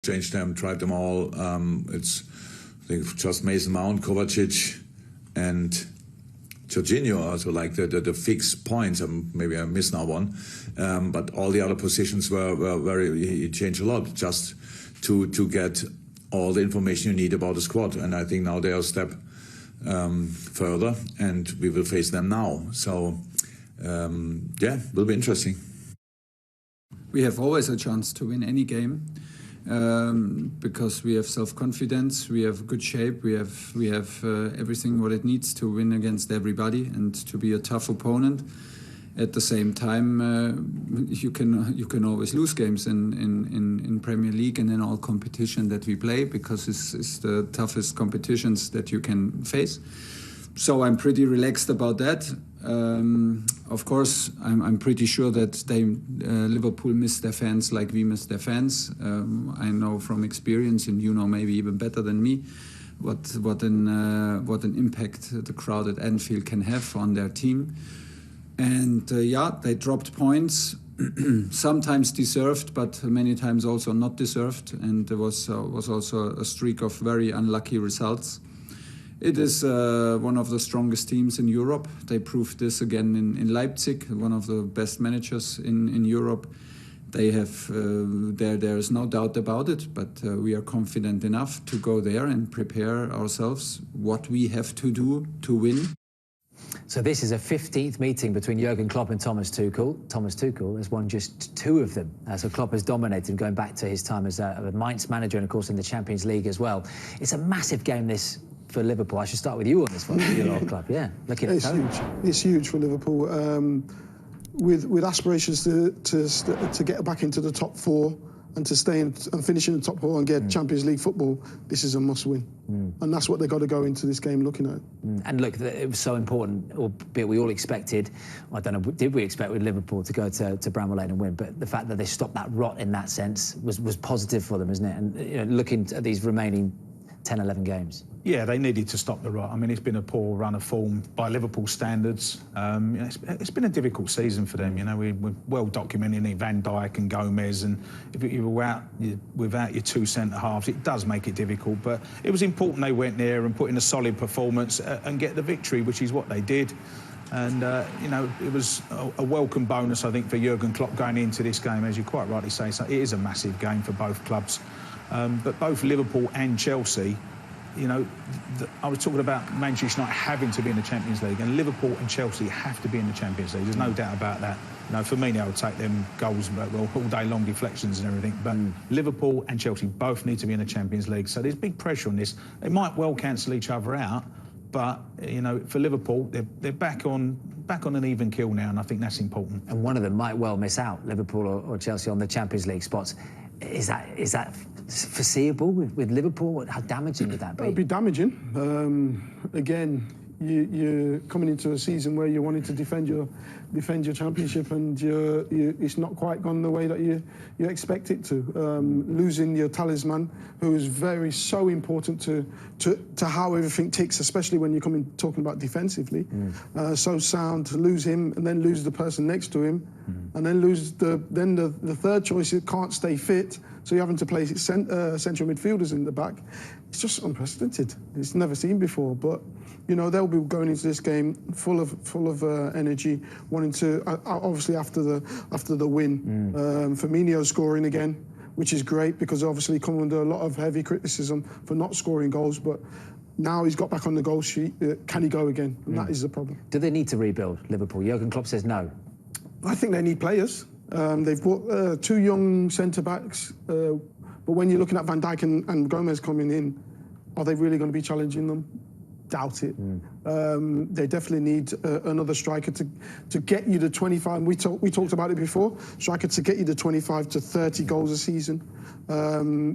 changed them, tried them all. It's I think just Mason Mount, Kovacic, and Jorginho also like the fixed points. Maybe I missed now one, but all the other positions were very. He changed a lot just to get all the information you need about the squad. And I think now they are a step further, and we will face them now. So yeah, it will be interesting. We have always a chance to win any game. Because we have self-confidence, we have good shape, we have everything what it needs to win against everybody and to be a tough opponent. At the same time, you can always lose games in Premier League and in all competition that we play, because it's the toughest competitions that you can face. So I'm pretty relaxed about that. Of course, I'm pretty sure that Liverpool miss their fans like we miss their fans. I know from experience, and you know maybe even better than me, what an impact the crowd at Anfield can have on their team. And yeah, they dropped points, sometimes deserved, but many times also not deserved. And there was also a streak of very unlucky results. It is one of the strongest teams in Europe. They proved this again in Leipzig, one of the best managers in Europe. They have there is no doubt about it, but we are confident enough to go there and prepare ourselves what we have to do to win. So this is a 15th meeting between Jurgen Klopp and Thomas Tuchel. Thomas Tuchel has won just 2 of them. So Klopp has dominated, going back to his time as a Mainz manager and, of course, in the Champions League as well. It's a massive game, this, for Liverpool. I should start with you on this one, your old club. Yeah, looking at it's huge. It's huge for Liverpool. With aspirations to get back into the top 4 and to stay and finish in the top 4 and get Champions League football, this is a must-win. And that's what they've got to go into this game looking at. And look, it was so important, albeit we all expected, I don't know, did we expect with Liverpool to go to Bramall Lane and win? But the fact that they stopped that rot in that sense was positive for them, isn't it? And you know, looking at these remaining 10, 11 games. Yeah, they needed to stop the rot. I mean, it's been a poor run of form by Liverpool standards. You know, it's been a difficult season for them. You know, we're well documented in Van Dijk and Gomez, and if you're without your 2 centre-halves, it does make it difficult. But it was important they went there and put in a solid performance and get the victory, which is what they did. And, you know, it was a welcome bonus, I think, for Jurgen Klopp going into this game. As you quite rightly say, so it is a massive game for both clubs. But both Liverpool and Chelsea, you know, I was talking about Manchester United having to be in the Champions League, and Liverpool and Chelsea have to be in the Champions League. There's no doubt about that. You know, for me, I would take them goals, well, all day long, deflections and everything. But Liverpool and Chelsea both need to be in the Champions League. So there's big pressure on this. They might well cancel each other out, but you know, for Liverpool, they're back on an even keel now, and I think that's important. And one of them might well miss out, Liverpool or Chelsea, on the Champions League spots. Is that foreseeable with Liverpool? How damaging would that be? It would be damaging. Again, you're coming into a season where you're wanting to defend your championship, and it's not quite gone the way that you expect it to. Losing your talisman, who is so important to how everything ticks, especially when you're talking about defensively. So sound to lose him, and then lose the person next to him, and then lose the third choice. It can't stay fit, so you're having to play central midfielders in the back. It's just unprecedented. It's never seen before. But you know, they'll be going into this game full of energy, wanting to obviously after the win. Firmino scoring again, which is great, because obviously he come under a lot of heavy criticism for not scoring goals, but now he's got back on the goal sheet. Can he go again? And that is the problem. Do they need to rebuild, Liverpool? Jurgen Klopp says no. I think they need players. They've brought 2 young centre-backs, but when you're looking at Van Dijk and Gomez coming in, are they really going to be challenging them? Doubt it. They definitely need another striker to get you to 25. We talked about it before. Striker to get you to 25 to 30 goals a season,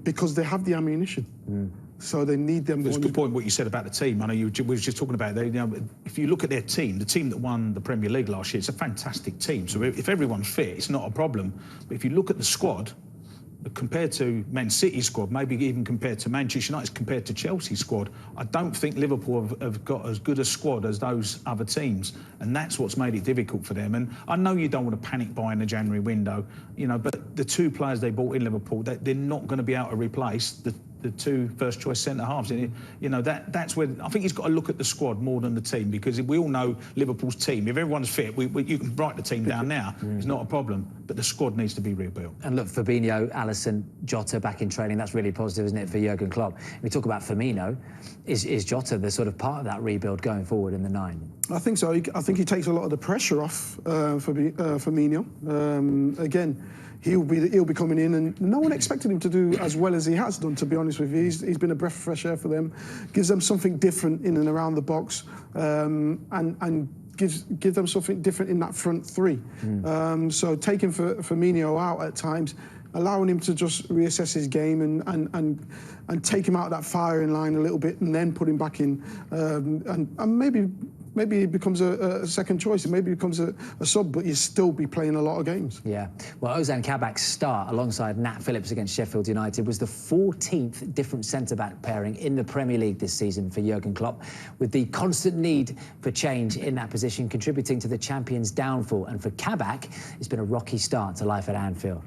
because they have the ammunition. So they need them. It's a good point what you said about the team. I know we were just talking about it. You know, if you look at their team, the team that won the Premier League last year, it's a fantastic team. So if everyone's fit, it's not a problem. But if you look at the squad, compared to Man City's squad, maybe even compared to Manchester United's, compared to Chelsea's squad, I don't think Liverpool have got as good a squad as those other teams, and that's what's made it difficult for them. And I know you don't want to panic buy in the January window, you know, but the two players they bought in Liverpool, they're not going to be able to replace the two first-choice centre-halves. You know, that's where I think he's got to look at the squad more than the team, because we all know Liverpool's team. If everyone's fit, you can write the team down now. It's not a problem. But the squad needs to be rebuilt. And look, Fabinho, Alisson, Jota back in training, that's really positive, isn't it, for Jurgen Klopp? We talk about Firmino. Is Jota the sort of part of that rebuild going forward in the 9? I think so. I think he takes a lot of the pressure off Firmino. Again, he'll be coming in, and no one expected him to do as well as he has done, to be honest with you. He's been a breath of fresh air for them, gives them something different in and around the box, and give them something different in that front three. So taking Firmino out at times, allowing him to just reassess his game and take him out of that firing line a little bit, and then put him back in, and maybe he becomes a second choice, and maybe he becomes a sub, but he'll still be playing a lot of games. Yeah. Well, Ozan Kabak's start alongside Nat Phillips against Sheffield United was the 14th different centre-back pairing in the Premier League this season for Jurgen Klopp, with the constant need for change in that position contributing to the champions' downfall. And for Kabak, it's been a rocky start to life at Anfield.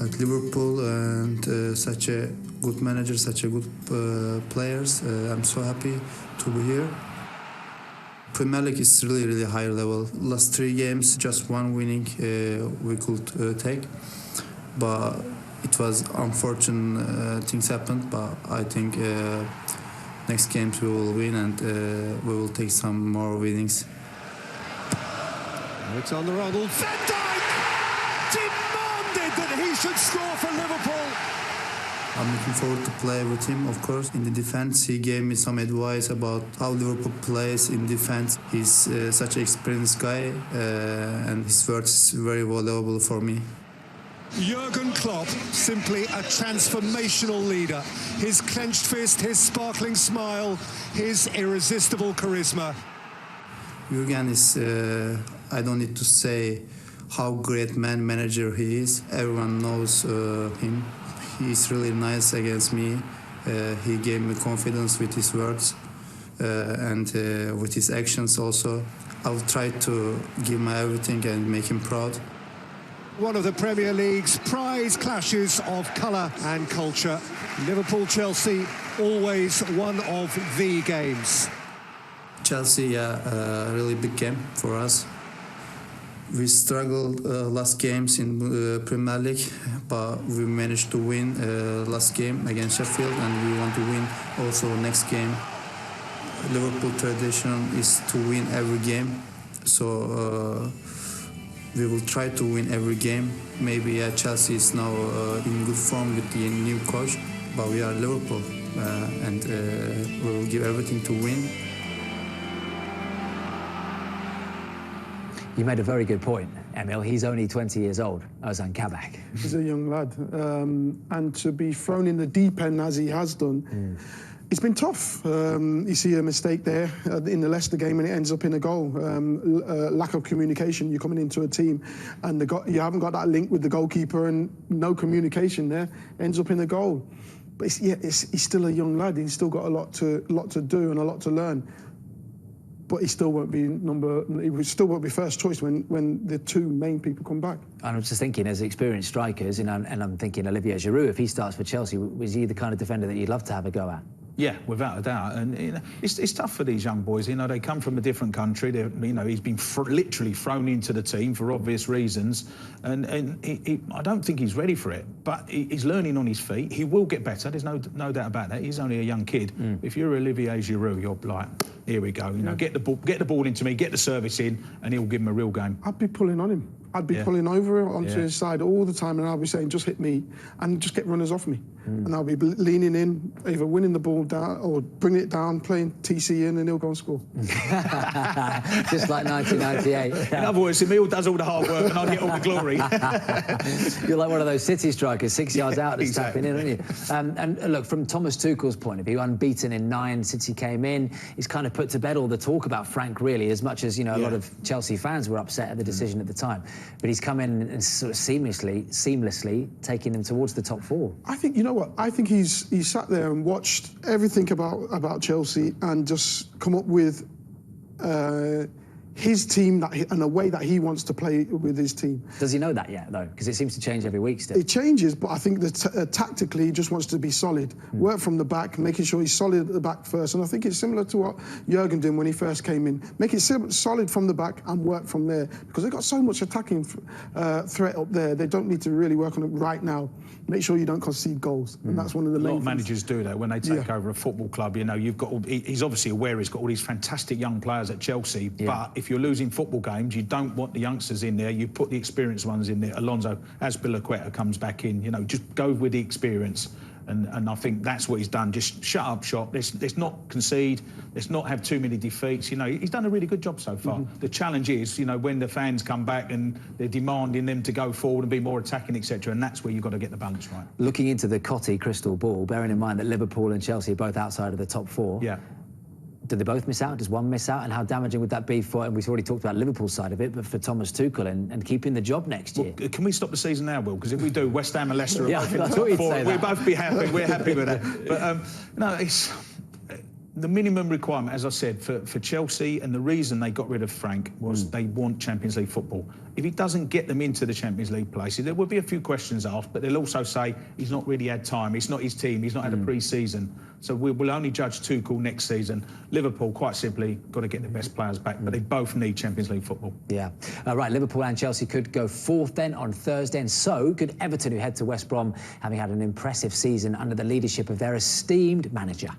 At Liverpool, and such a good manager, such a good players, I'm so happy to be here. Premier League is really high level. Last 3 games, just 1 winning we could take, but it was unfortunate things happened. But I think next games we will win, and we will take some more winnings. It's on the Ronald. Van Dijk demanded that he should score for Liverpool. I'm looking forward to play with him, of course. In the defense, he gave me some advice about how Liverpool plays in defense. He's such an experienced guy, and his words is very valuable for me. Jurgen Klopp, simply a transformational leader. His clenched fist, his sparkling smile, his irresistible charisma. Jurgen is, I don't need to say how great manager he is. Everyone knows him. He's really nice against me. He gave me confidence with his words and with his actions also. I'll try to give my everything and make him proud. One of the Premier League's prize clashes of colour and culture. Liverpool-Chelsea, always one of the games. Chelsea, a really big game for us. We struggled last games in Premier League, but we managed to win last game against Sheffield, and we want to win also next game. Liverpool tradition is to win every game, so we will try to win every game. Maybe Chelsea is now in good form with the new coach, but we are Liverpool, and we will give everything to win. You made a very good point, Emil. He's only 20 years old, Ozan Kabak. He's a young lad. And to be thrown in the deep end as he has done, it's been tough. You see a mistake there in the Leicester game and it ends up in a goal. Lack of communication. You're coming into a team and you haven't got that link with the goalkeeper, and no communication there, ends up in a goal. But he's still a young lad. He's still got a lot to do and a lot to learn. But he still won't be first choice when the 2 main people come back. And I'm just thinking, as experienced strikers, and I'm thinking Olivier Giroud, if he starts for Chelsea, was he the kind of defender that you'd love to have a go at? Yeah, without a doubt. And you know, it's tough for these young boys. You know, they come from a different country. You know, he's been literally thrown into the team for obvious reasons, and I don't think he's ready for it. But he's learning on his feet. He will get better. There's no doubt about that. He's only a young kid. If you're Olivier Giroud, you're like, here we go. You know, get the ball into me, get the service in, and he'll give him a real game. I'd be pulling on him. I'd be pulling over onto his side all the time, and I'll be saying, just hit me and just get runners off me. And I'll be leaning in, either winning the ball down or bringing it down, playing TC in, and he'll go and score. Just like 1998. In other words, Emil does all the hard work and I get all the glory. You're like one of those City strikers, 6 yards out, that's tapping in, aren't you? And look, from Thomas Tuchel's point of view, unbeaten in 9 since he came in, he's kind of put to bed all the talk about Frank, really, as much as, you know, a lot of Chelsea fans were upset at the decision at the time. but he's come in and sort of seamlessly taking them towards the top 4. I think, you know what, I think he sat there and watched everything about Chelsea and just come up with his team and a way that he wants to play with his team. Does he know that yet, though? Because it seems to change every week still. It changes, but I think that tactically he just wants to be solid. Work from the back, making sure he's solid at the back first. And I think it's similar to what Jurgen did when he first came in. Make it solid from the back and work from there. Because they've got so much attacking threat up there. They don't need to really work on it right now. Make sure you don't concede goals. And that's one of the main A lot of things. managers do that when they take over a football club. You know, you've got he's obviously aware he's got all these fantastic young players at Chelsea, but if you're losing football games, you don't want the youngsters in there. You put the experienced ones in there. Alonso, as Azpilicueta comes back in, you know, just go with the experience. And I think that's what he's done. Just shut up shop. Let's not concede. Let's not have too many defeats. You know, he's done a really good job so far. The challenge is, you know, when the fans come back and they're demanding them to go forward and be more attacking, etc. And that's where you've got to get the balance right. Looking into the Cotti crystal ball, bearing in mind that Liverpool and Chelsea are both outside of the top 4. Yeah. Do they both miss out? Does one miss out? And how damaging would that be for, and we've already talked about Liverpool's side of it, but for Thomas Tuchel and keeping the job next year? Can we stop the season now, Will? Because if we do, West Ham and Leicester are both in the I thought top you'd 4. say We'll that. both be happy. We're happy with that. But no, it's the minimum requirement, as I said, for Chelsea, and the reason they got rid of Frank was they want Champions League football. If he doesn't get them into the Champions League places, there will be a few questions asked, but they'll also say he's not really had time, it's not his team, he's not had a pre-season. So we'll only judge Tuchel next season. Liverpool, quite simply, got to get the best players back, but they both need Champions League football. Yeah. Right, Liverpool and Chelsea could go 4th then on Thursday, and so could Everton, who head to West Brom, having had an impressive season under the leadership of their esteemed manager.